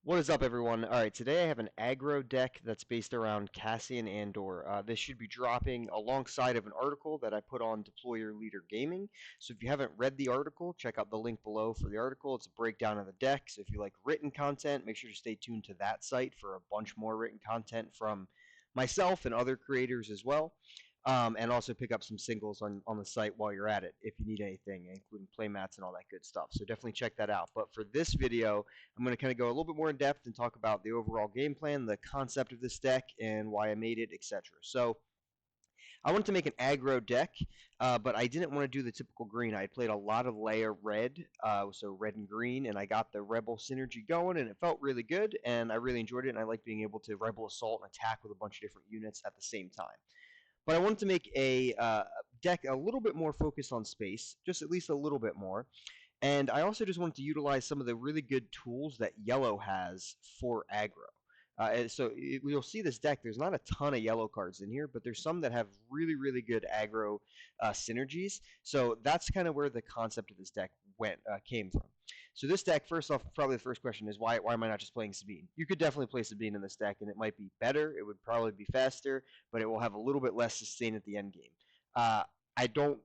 What is up, everyone? All right, today I have an aggro deck that's based around Cassian Andor. This should be dropping alongside of an article that I put on Deploy Your Leader Gaming. So if you haven't read the article, check out the link below for the article. It's a breakdown of the deck. So if you like written content, make sure to stay tuned to that site for a bunch more written content from myself and other creators as well. And also pick up some singles on the site while you're at it if you need anything, including playmats and all that good stuff. So definitely check that out. But for this video, I'm going to kind of go a little bit more in depth and talk about the overall game plan, the concept of this deck, and why I made it, etc. So I wanted to make an aggro deck, but I didn't want to do the typical green. I had played a lot of Leia red, so red and green, and I got the Rebel synergy going, and it felt really good, and I really enjoyed it, and I like being able to Rebel Assault and attack with a bunch of different units at the same time. But I wanted to make a deck a little bit more focused on space, just at least a little bit more. And I also just wanted to utilize some of the really good tools that yellow has for aggro. You'll see this deck, there's not a ton of yellow cards in here, but there's some that have really, really good aggro synergies. So that's kind of where the concept of this deck came from. So this deck, first off, probably the first question is why am I not just playing Sabine? You could definitely play Sabine in this deck, and it might be better. It would probably be faster, but it will have a little bit less sustain at the end game. I don't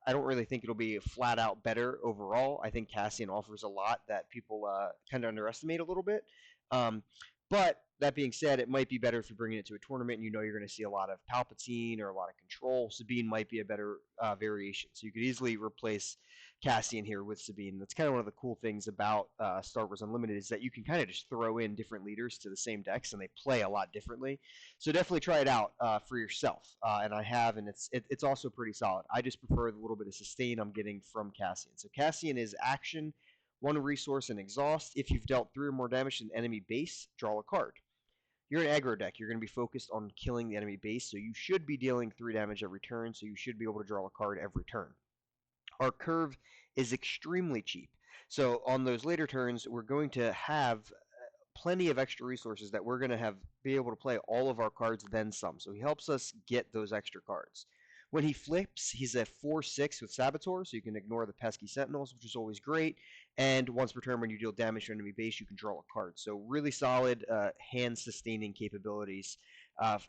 really think it'll be flat out better overall. I think Cassian offers a lot that people kind of underestimate a little bit. But that being said, it might be better if you're bringing it to a tournament and you know you're going to see a lot of Palpatine or a lot of control. Sabine might be a better variation. So you could easily replace Cassian here with Sabine. That's kind of one of the cool things about Star Wars Unlimited is that you can kind of just throw in different leaders to the same decks and they play a lot differently. So definitely try it out for yourself. And I have, and it's also pretty solid. I just prefer the little bit of sustain I'm getting from Cassian. So Cassian is action, one resource, and exhaust. If you've dealt 3 or more damage to an enemy base, draw a card. You're an aggro deck. You're going to be focused on killing the enemy base, so you should be dealing 3 damage every turn, so you should be able to draw a card every turn. Our curve is extremely cheap. So on those later turns, we're going to have plenty of extra resources that we're going to be able to play all of our cards, then some. So he helps us get those extra cards. When he flips, he's a 4/6 with Saboteur, so you can ignore the pesky Sentinels, which is always great. And once per turn, when you deal damage to enemy base, you can draw a card. So really solid hand-sustaining capabilities.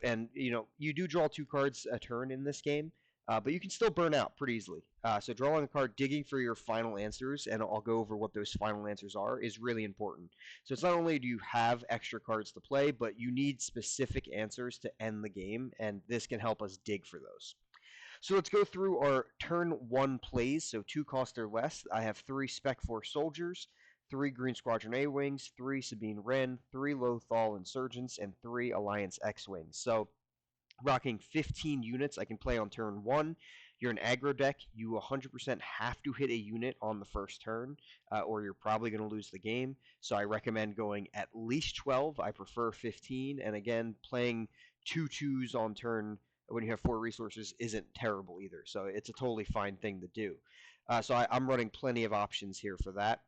And you do draw 2 cards a turn in this game, but you can still burn out pretty easily. So drawing a card, digging for your final answers, and I'll go over what those final answers are, is really important. So it's not only do you have extra cards to play, but you need specific answers to end the game, and this can help us dig for those. So let's go through our turn 1 plays, so 2 cost or less. I have 3 Spec Force Soldiers, 3 Green Squadron A-Wings, 3 Sabine Wren, 3 Lothal Insurgents, and 3 Alliance X-Wings. So rocking 15 units I can play on turn 1. You're an aggro deck. You 100% have to hit a unit on the first turn, or you're probably going to lose the game. So I recommend going at least 12. I prefer 15. And again, playing 2 2s on turn when you have 4 resources isn't terrible either. So it's a totally fine thing to do. So I'm running plenty of options here for that.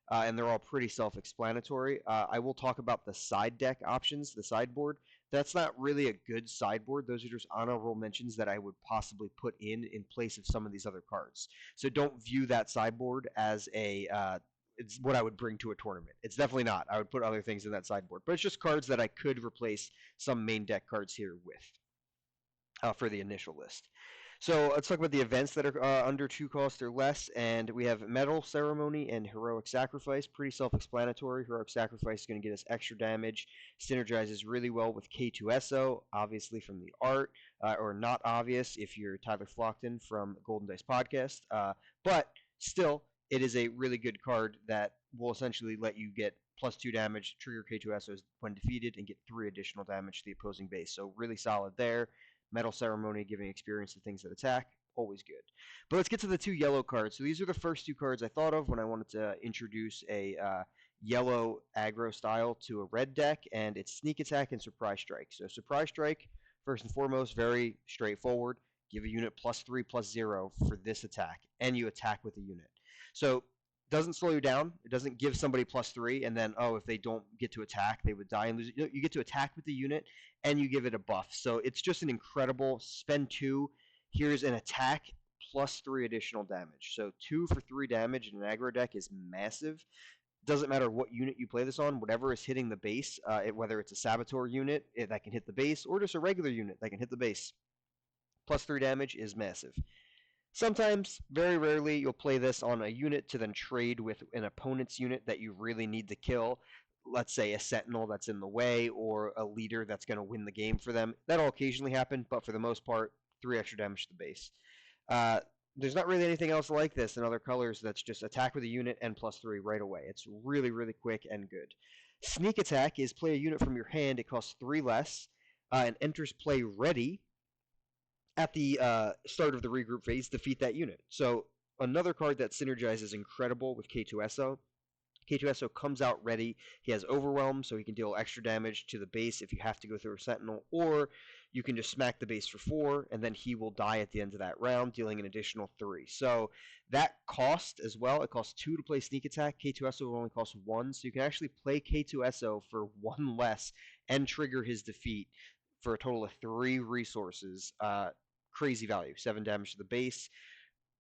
And they're all pretty self-explanatory. I will talk about the side deck options, the sideboard. That's not really a good sideboard. Those are just honorable mentions that I would possibly put in place of some of these other cards. So don't view that sideboard as it's what I would bring to a tournament. It's definitely not. I would put other things in that sideboard. But it's just cards that I could replace some main deck cards here with. For the initial list. So let's talk about the events that are under 2 cost or less, and we have Medal Ceremony and Heroic Sacrifice. Pretty self-explanatory. Heroic Sacrifice is going to get us extra damage, synergizes really well with K2SO, obviously from the art, or not obvious if you're Tyler Flockton from Golden Dice Podcast, but still, it is a really good card that will essentially let you get +2 damage, trigger K2SOs when defeated, and get 3 additional damage to the opposing base. So really solid there. Medal Ceremony, giving experience to things that attack, always good. But let's get to the 2 yellow cards. So these are the first 2 cards I thought of when I wanted to introduce a yellow aggro style to a red deck, and it's Sneak Attack and Surprise Strike. So Surprise Strike, first and foremost, very straightforward. Give a unit +3/+0 for this attack, and you attack with a unit. So doesn't slow you down. It doesn't give somebody +3 and then, if they don't get to attack, they would die and lose. You get to attack with the unit and you give it a buff. So it's just an incredible spend 2. Here's an attack +3 additional damage. So 2 for 3 damage in an aggro deck is massive. Doesn't matter what unit you play this on, whatever is hitting the base, whether it's a Saboteur unit that can hit the base or just a regular unit that can hit the base, +3 damage is massive. Sometimes, very rarely, you'll play this on a unit to then trade with an opponent's unit that you really need to kill. Let's say a Sentinel that's in the way or a leader that's going to win the game for them. That'll occasionally happen, but for the most part, 3 extra damage to the base. There's not really anything else like this in other colors that's just attack with a unit and +3 right away. It's really, really quick and good. Sneak attack is play a unit from your hand. It costs 3 less and enters play ready at the start of the regroup phase. Defeat that unit. So another card that synergizes incredible with K2SO. K2SO comes out ready. He has Overwhelm, so he can deal extra damage to the base if you have to go through a Sentinel, or you can just smack the base for 4, and then he will die at the end of that round, dealing an additional 3. So that cost as well, it costs 2 to play Sneak Attack. K2SO will only cost 1, so you can actually play K2SO for 1 less and trigger his defeat for a total of 3 resources. Crazy value, 7 damage to the base.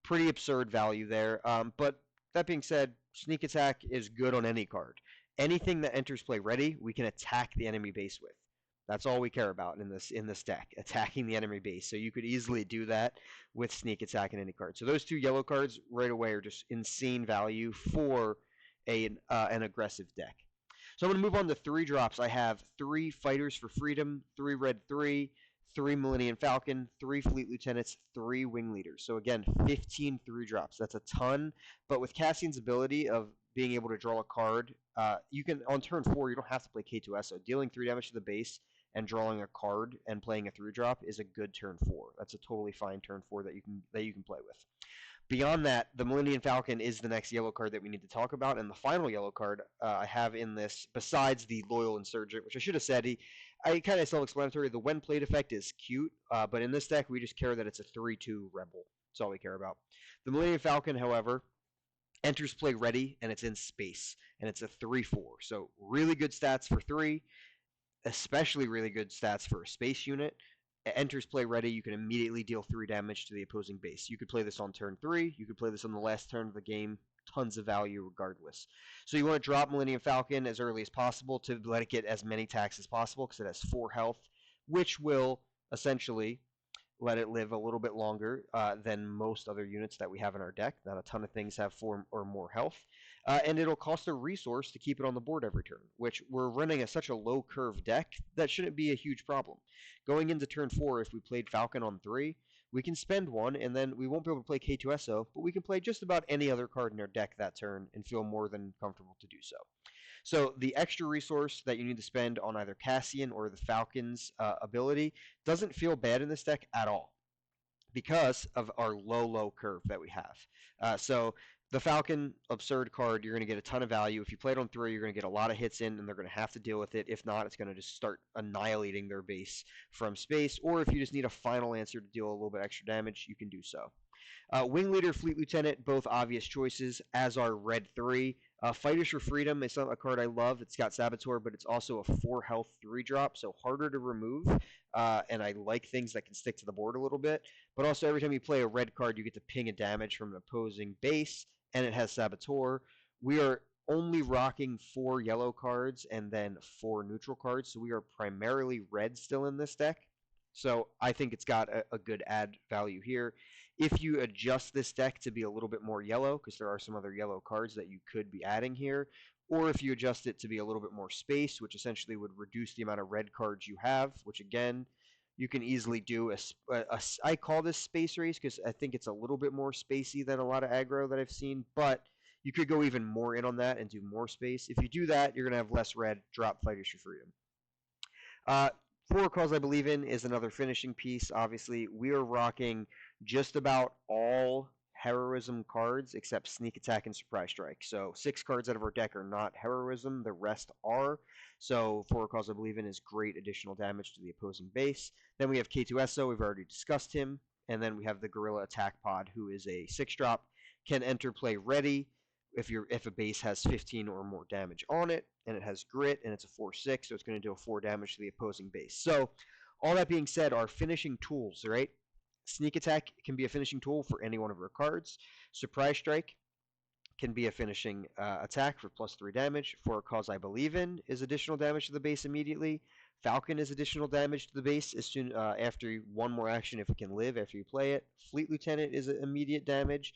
Pretty absurd value there, but that being said, Sneak Attack is good on any card. Anything that enters play ready, we can attack the enemy base with. That's all we care about in this deck, attacking the enemy base. So you could easily do that with Sneak Attack in any card. So those 2 yellow cards right away are just insane value for an aggressive deck. So I'm going to move on to 3 drops. I have 3 Fighters for Freedom, 3 red 3, 3 Millennium Falcon, 3 Fleet Lieutenants, 3 Wing Leaders. So again, 15 3 drops. That's a ton. But with Cassian's ability of being able to draw a card, you can, on turn 4, you don't have to play K2SO. Dealing 3 damage to the base and drawing a card and playing a 3 drop is a good turn 4. That's a totally fine turn 4 that you can play with. Beyond that, the Millennium Falcon is the next yellow card that we need to talk about, and the final yellow card I have in this, besides the Loyal Insurgent, which I should have said, I kind of self-explanatory. The when played effect is cute, but in this deck, we just care that it's a 3/2 Rebel. That's all we care about. The Millennium Falcon, however, enters play ready, and it's in space, and it's a 3/4. So really good stats for 3, especially really good stats for a space unit. It enters play ready, you can immediately deal 3 damage to the opposing base. You could play this on turn 3, you could play this on the last turn of the game. Tons of value regardless. So you want to drop Millennium Falcon as early as possible to let it get as many attacks as possible because it has 4 health, which will essentially let it live a little bit longer than most other units that we have in our deck. Not a ton of things have 4 or more health. And it'll cost a resource to keep it on the board every turn, which we're running such a low curve deck that shouldn't be a huge problem. Going into turn 4, if we played Falcon on 3, we can spend 1, and then we won't be able to play K2SO, but we can play just about any other card in our deck that turn and feel more than comfortable to do so. So the extra resource that you need to spend on either Cassian or the Falcon's ability doesn't feel bad in this deck at all because of our low curve that we have. So the Falcon, absurd card, you're going to get a ton of value. If you play it on 3, you're going to get a lot of hits in, and they're going to have to deal with it. If not, it's going to just start annihilating their base from space. Or if you just need a final answer to deal a little bit extra damage, you can do so. Wing Leader, Fleet Lieutenant, both obvious choices, as are red 3. Fighters for Freedom is a card I love. It's got Saboteur, but it's also a 4 health 3 drop, so harder to remove. And I like things that can stick to the board a little bit. But also, every time you play a red card, you get to ping a damage from an opposing base, and it has Saboteur. We are only rocking 4 yellow cards and then 4 neutral cards, so we are primarily red still in this deck. So I think it's got a good add value here. If you adjust this deck to be a little bit more yellow, because there are some other yellow cards that you could be adding here, or if you adjust it to be a little bit more space, which essentially would reduce the amount of red cards you have, which again, you can easily do I call this space race because I think it's a little bit more spacey than a lot of aggro that I've seen, but you could go even more in on that and do more space. If you do that, you're going to have less red, drop Fighters for Freedom. 4 Calls I Believe In is another finishing piece. Obviously, we are rocking just about all Heroism cards except Sneak Attack and Surprise Strike. So 6 cards out of our deck are not Heroism, the rest are. So 4 Calls I Believe In is great additional damage to the opposing base. Then we have K2SO, we've already discussed him. And then we have the Gorilla Attack Pod, who is a 6-drop, can enter play ready if a base has 15 or more damage on it, and it has grit, and it's a 4/6, so it's going to deal 4 damage to the opposing base. So all that being said, our finishing tools, right? Sneak Attack can be a finishing tool for any one of our cards. Surprise Strike can be a finishing attack for +3 damage. For a cause I believe in is additional damage to the base immediately. Falcon is additional damage to the base as soon after one more action if it can live after you play it. Fleet Lieutenant is immediate damage.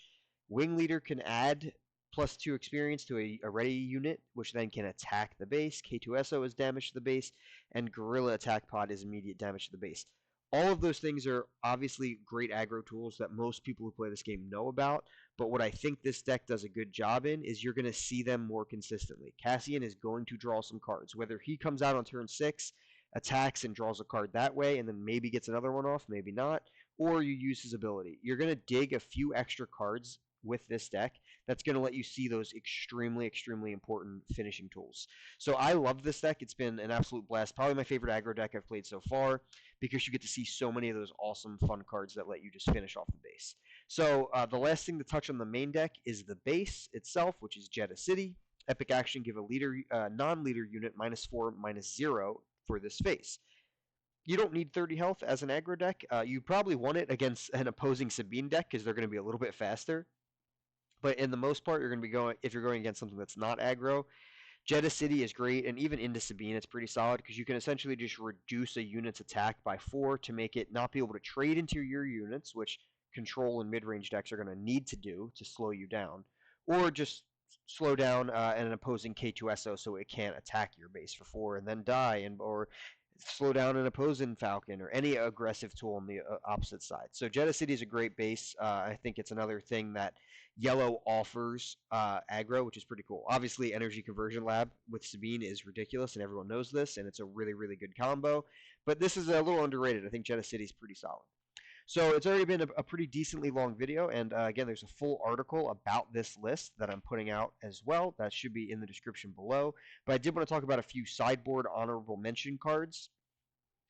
Wing Leader can add +2 experience to a ready unit, which then can attack the base. K2SO is damage to the base, and Guerrilla Attack Pod is immediate damage to the base. All of those things are obviously great aggro tools that most people who play this game know about, but what I think this deck does a good job in is you're going to see them more consistently. Cassian is going to draw some cards. Whether he comes out on turn 6, attacks and draws a card that way, and then maybe gets another one off, maybe not, or you use his ability. You're going to dig a few extra cards with this deck that's going to let you see those extremely, extremely important finishing tools. So I love this deck. It's been an absolute blast. Probably my favorite aggro deck I've played so far because you get to see so many of those awesome, fun cards that let you just finish off the base. So the last thing to touch on the main deck is the base itself, which is Jedi City. Epic action, give a leader, non-leader unit -4, -0 for this phase. You don't need 30 health as an aggro deck. You probably want it against an opposing Sabine deck because they're going to be a little bit faster. But in the most part, you're going to be going, if you're going against something that's not aggro, Jedi City is great, and even into Sabine, it's pretty solid because you can essentially just reduce a unit's attack by 4 to make it not be able to trade into your units, which control and mid-range decks are going to need to do to slow you down, or just slow down an opposing K2SO so it can't attack your base for 4 and then die, or slow down an opposing Falcon or any aggressive tool on the opposite side. So Jedi City is a great base. I think it's another thing that Yellow offers aggro, which is pretty cool. Obviously, Energy Conversion Lab with Sabine is ridiculous, and everyone knows this, and it's a really, really good combo. But this is a little underrated. I think Jedi City is pretty solid. So it's already been a pretty decently long video, and again, there's a full article about this list that I'm putting out as well. That should be in the description below. But I did want to talk about a few sideboard honorable mention cards.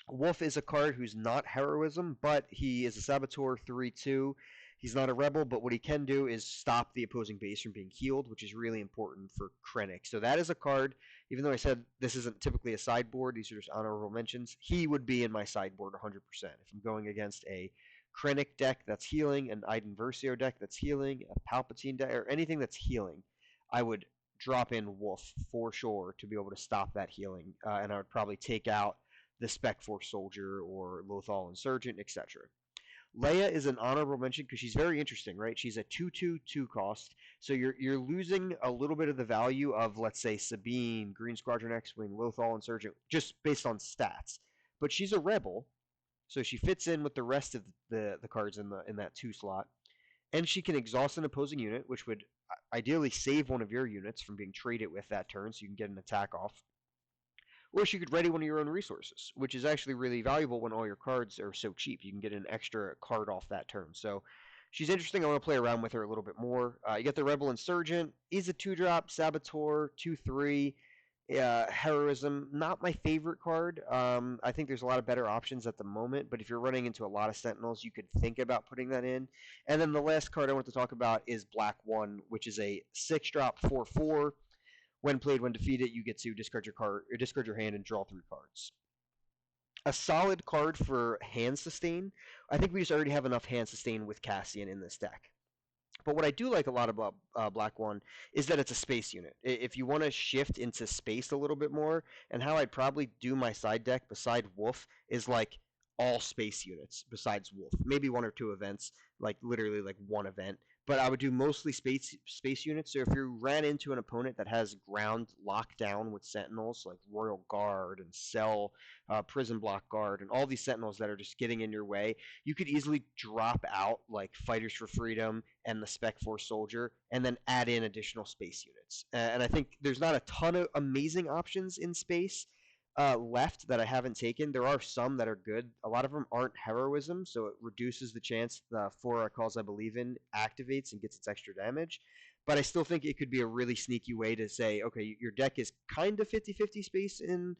Wolf is a card who's not Heroism, but he is a Saboteur 3/2. He's not a Rebel, but what he can do is stop the opposing base from being healed, which is really important for Krennic. So that is a card, even though I said this isn't typically a sideboard, these are just honorable mentions, he would be in my sideboard 100%. If I'm going against a Krennic deck that's healing, an Iden Versio deck that's healing, a Palpatine deck, or anything that's healing, I would drop in Wolf for sure to be able to stop that healing, and I would probably take out the Spec Force Soldier or Lothal Insurgent, etc. Leia is an honorable mention because she's very interesting, right? She's a 2/2 cost, so you're losing a little bit of the value of, let's say, Sabine, Green Squadron X-Wing, Lothal Insurgent, just based on stats. But she's a rebel, so she fits in with the rest of the cards in that 2 slot, and she can exhaust an opposing unit, which would ideally save one of your units from being traded with that turn, so you can get an attack off. Or she could ready one of your own resources, which is actually really valuable when all your cards are so cheap. You can get an extra card off that turn. So she's interesting. I want to play around with her a little bit more. You get the Rebel Insurgent. Is a 2-drop. Saboteur, 2/3. Heroism, not my favorite card. I think there's a lot of better options at the moment, but if you're running into a lot of Sentinels, you could think about putting that in. And then the last card I want to talk about is Black 1, which is a 6-drop 4/4. When played, when defeated, you get to discard your card or discard your hand and draw 3 cards. A solid card for hand sustain. I think we just already have enough hand sustain with Cassian in this deck. But what I do like a lot about Black 1 is that it's a space unit. If you want to shift into space a little bit more, and how I'd probably do my side deck beside Wolf is like all space units besides Wolf. Maybe 1 or 2 events, like literally like 1 event. But I would do mostly space units. So if you ran into an opponent that has ground locked down with Sentinels, like Royal Guard and Cell, Prison Block Guard, and all these Sentinels that are just getting in your way, you could easily drop out like Fighters for Freedom and the Spec Force Soldier, and then add in additional space units. And I think there's not a ton of amazing options in space left that I haven't taken. There are some that are good. A lot of them aren't Heroism, so it reduces the chance the 4 Calls I Believe In activates and gets its extra damage. But I still think it could be a really sneaky way to say, okay, your deck is kind of 50-50 space in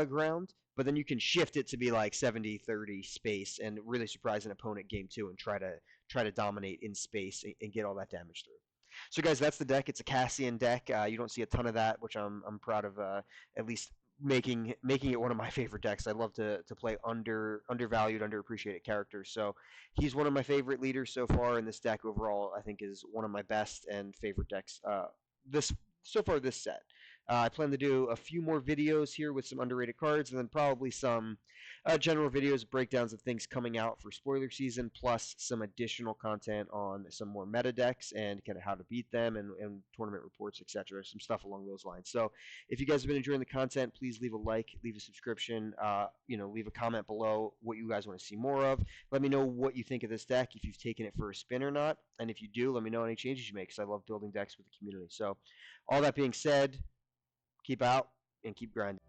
ground, but then you can shift it to be like 70-30 space and really surprise an opponent game 2 and try to dominate in space and get all that damage through. So guys, that's the deck. It's a Cassian deck. You don't see a ton of that, which I'm proud of at least making it one of my favorite decks. I love to play undervalued, underappreciated characters. So he's one of my favorite leaders so far, and this deck overall I think is one of my best and favorite decks this so far this set. I plan to do a few more videos here with some underrated cards, and then probably some general videos, breakdowns of things coming out for spoiler season, plus some additional content on some more meta decks and kind of how to beat them and tournament reports, etc. Some stuff along those lines. So if you guys have been enjoying the content, please leave a like, leave a subscription, leave a comment below what you guys want to see more of. Let me know what you think of this deck, if you've taken it for a spin or not, and if you do, let me know any changes you make because I love building decks with the community. So all that being said, keep out and keep grinding.